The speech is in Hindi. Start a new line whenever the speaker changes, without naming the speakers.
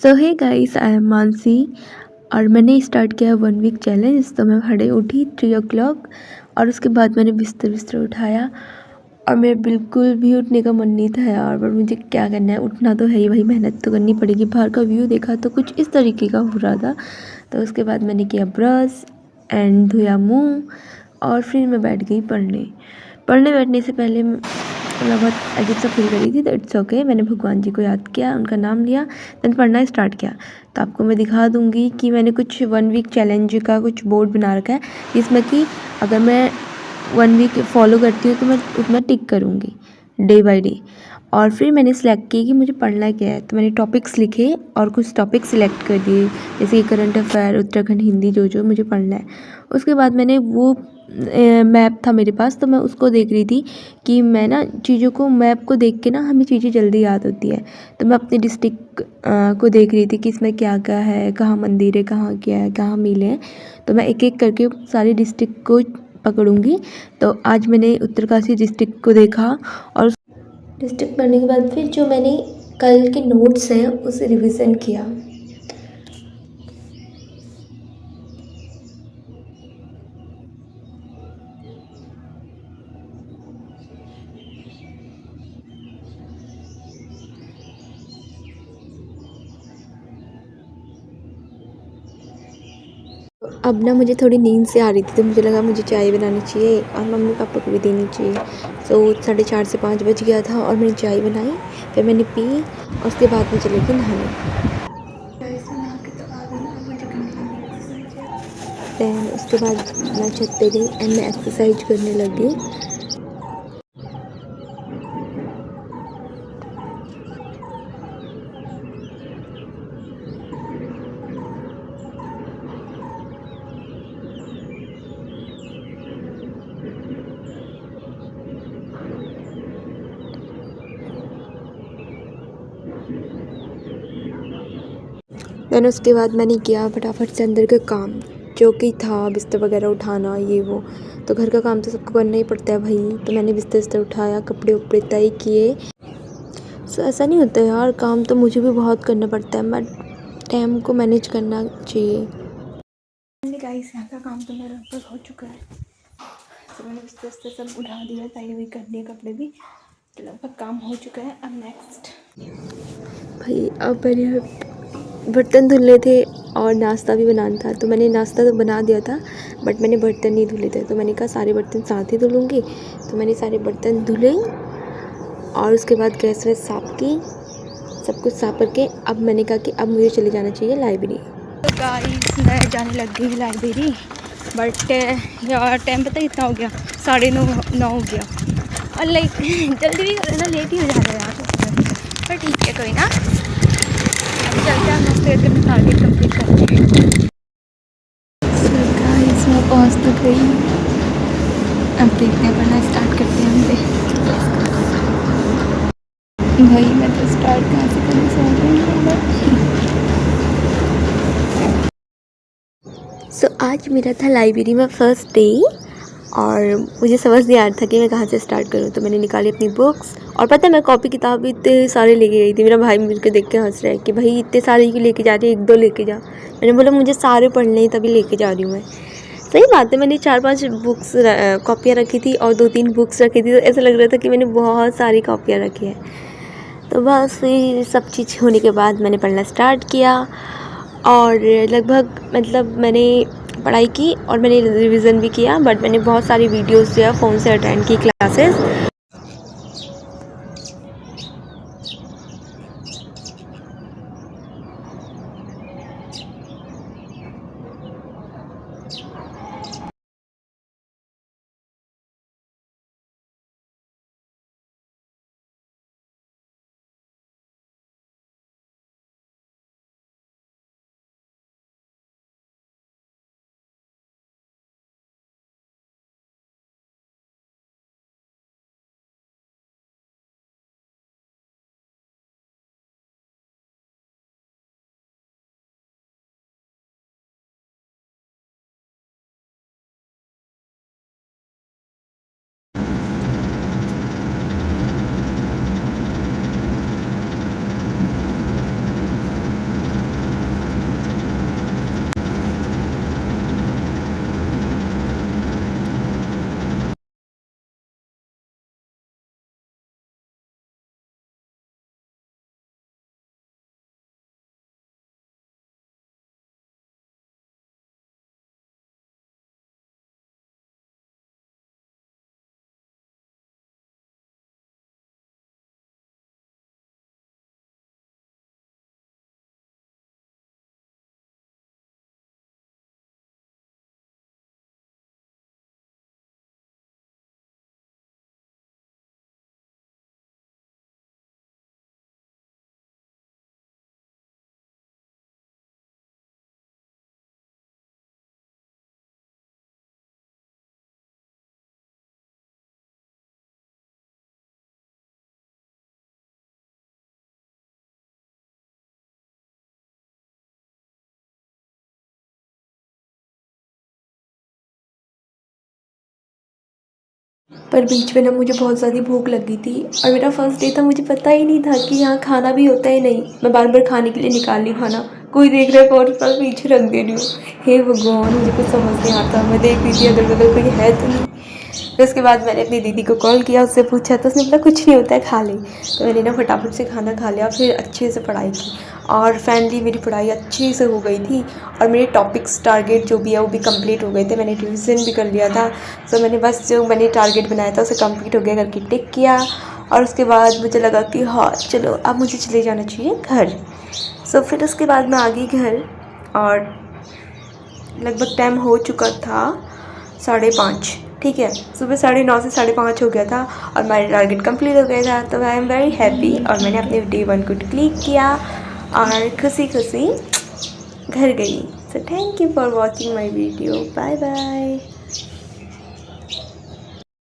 So hey guys, I am Mansi और मैंने स्टार्ट किया 1 वीक चैलेंज। तो मैं खड़े उठी 3 o'clock और उसके बाद मैंने बिस्तर बिस्तर उठाया और मेरे बिल्कुल भी उठने का मन नहीं था यार। पर मुझे क्या करना है, उठना तो है ही, वही मेहनत तो करनी पड़ेगी। बाहर का व्यू देखा तो कुछ इस तरीके का हो रहा था। तो उसके बाद मैंने किया ब्रश एंड धोया मुँह और फिर मैं बैठ गई पढ़ने बैठने से पहले मैं बहुत अजीब सा फील कर रही थी। तो इट्स ओके, मैंने भगवान जी को याद किया, उनका नाम लिया, देन पढ़ना स्टार्ट किया। तो आपको मैं दिखा दूँगी कि मैंने कुछ 1 वीक चैलेंज का कुछ बोर्ड बना रखा है, जिसमें कि अगर मैं 1 वीक फॉलो करती हूँ तो मैं उसमें टिक करूँगी डे बाय डे। और फिर मैंने सेलेक्ट किया कि मुझे पढ़ना क्या है। तो मैंने टॉपिक्स लिखे और कुछ टॉपिक सिलेक्ट कर दिए, जैसे कि करंट अफेयर, उत्तराखंड हिंदी, जो मुझे पढ़ना है। उसके बाद मैंने वो मैप था मेरे पास, तो मैं उसको देख रही थी कि मैं ना चीज़ों को, मैप को देख के ना हमें चीज़ें जल्दी याद होती है। तो मैं अपनी डिस्ट्रिक्ट को देख रही थी कि इसमें क्या क्या है, कहाँ मंदिर है, कहाँ क्या है, कहाँ मिल है। तो मैं एक एक करके सारी डिस्ट्रिक्ट को पकड़ूंगी। तो आज मैंने उत्तरकाशी डिस्ट्रिक्ट को देखा और डिस्ट्रिक्ट पढ़ने के बाद फिर जो मैंने कल के नोट्स हैं उसे रिवीजन किया। अब ना मुझे थोड़ी नींद से आ रही थी, तो मुझे लगा मुझे चाय बनानी चाहिए और मम्मी पापा को भी देनी चाहिए। सो 4:30 से 5 बज गया था और मैंने चाय बनाई, फिर मैंने पी और उसके बाद मैं चली गई नहाने। दैन उसके बाद मैं छत पे गई एंड मैं एक्सरसाइज करने लगी। दैन उसके बाद मैंने किया फटाफट से अंदर का काम, जो कि था बिस्तर वगैरह उठाना, ये वो। तो घर का काम तो सबको करना ही पड़ता है भाई। तो मैंने बिस्तर बिस्तर उठाया, कपड़े उपड़े तय किए। सो ऐसा नहीं होता यार, काम तो मुझे भी बहुत करना पड़ता है, बट टाइम को मैनेज करना चाहिए। गाइस, यहाँ का काम तो मेरा लगभग हो चुका है। तो मैंने बिस्तर बिस्तर सब उठा दिया, तय हुई कर दिया, कपड़े भी, तो लगभग काम हो चुका है। अब नेक्स्ट भाई, अब मैंने बर्तन धुलने थे और नाश्ता भी बनाना था। तो मैंने नाश्ता तो बना दिया था, बट मैंने बर्तन नहीं धुले थे। तो मैंने कहा सारे बर्तन साथ ही धुलूँगी। तो मैंने सारे बर्तन धुले और उसके बाद गैस वैस साफ़ की, सब कुछ साफ़ करके अब मैंने कहा कि अब मुझे चले जाना चाहिए लाइब्रेरी। तो गाइस, मैं जाने लग गई लाइब्रेरी, बट यार टाइम पता कितना हो गया, 9:30 हो गया। और लाइक जल्दी भी ना, लेट ही हो जा रहा है यार। पर ठीक है, कोई ना, अभी चलते हैं मस्त करके अपना टारगेट कंप्लीट करते हैं। सो गाइस, मैं पहुंच तो गई। अब देखते हैं, पढ़ना स्टार्ट करते हैं हम पे। भाई मैं तो स्टार्ट कहाँ से करना समझ में नहीं आ रहा। सो आज मेरा था लाइब्रेरी में फर्स्ट डे और मुझे समझ नहीं आ रहा था कि मैं कहाँ से स्टार्ट करूँ। तो मैंने निकाली अपनी बुक्स और पता है, मैं कॉपी किताब इतने सारे लेके गई थी। मेरा भाई मुझे देख के हंस रहा है कि भाई इतने सारे क्यों लेके जा रही है, 1-2 लेके जा। मैंने बोला मुझे सारे पढ़ने हैं, तभी लेके जा रही हूँ मैं। सही बात है, मैंने 4-5 बुक्स कॉपियाँ रखी थी और 2-3 बुक्स रखी थी। तो ऐसा लग रहा था कि मैंने बहुत सारी कॉपियाँ रखी हैं। तो बस फिर सब चीज़ होने के बाद मैंने पढ़ना स्टार्ट किया और लगभग मतलब मैंने पढ़ाई की और मैंने रिवीजन भी किया। बट मैंने बहुत सारी वीडियोस जो है फ़ोन से अटेंड की क्लासेस। पर बीच में ना मुझे बहुत ज़्यादा भूख लगी थी और मेरा फर्स्ट डे था, मुझे पता ही नहीं था कि यहाँ खाना भी होता है। नहीं, मैं बार बार खाने के लिए निकाल रही खाना, कोई देख रहा है और साल पीछे रख दे रही हूँ। हे भगवान, मुझे कुछ समझ नहीं आता। मैं देख रही थी अगल बगल कोई है तो नहीं। फिर उसके बाद मैंने अपनी दीदी को कॉल किया, उससे पूछा तो उसने बोला कुछ नहीं होता है, खा ले। तो मैंने ना फटाफट से खाना खा लिया, फिर अच्छे से पढ़ाई की और फाइनली मेरी पढ़ाई अच्छे से हो गई थी और मेरे टॉपिक्स टारगेट जो भी है वो भी कंप्लीट हो गए थे। मैंने रिवीजन भी कर लिया था। सो मैंने बस जो मैंने टारगेट बनाया था उसे कंप्लीट हो गया करके टिक किया। और उसके बाद मुझे लगा कि हाँ चलो अब मुझे चले जाना चाहिए घर। सो फिर उसके बाद मैं आ गई घर और लगभग टाइम हो चुका था 5:30। ठीक है, सुबह 9:30 से 5:30 हो गया था और मेरा टारगेट कंप्लीट हो गया था। तो आई एम वेरी हैप्पी और मैंने अपने डे 1 को क्लिक किया और खुशी खुशी घर गई। So thank you for watching my video. Bye bye.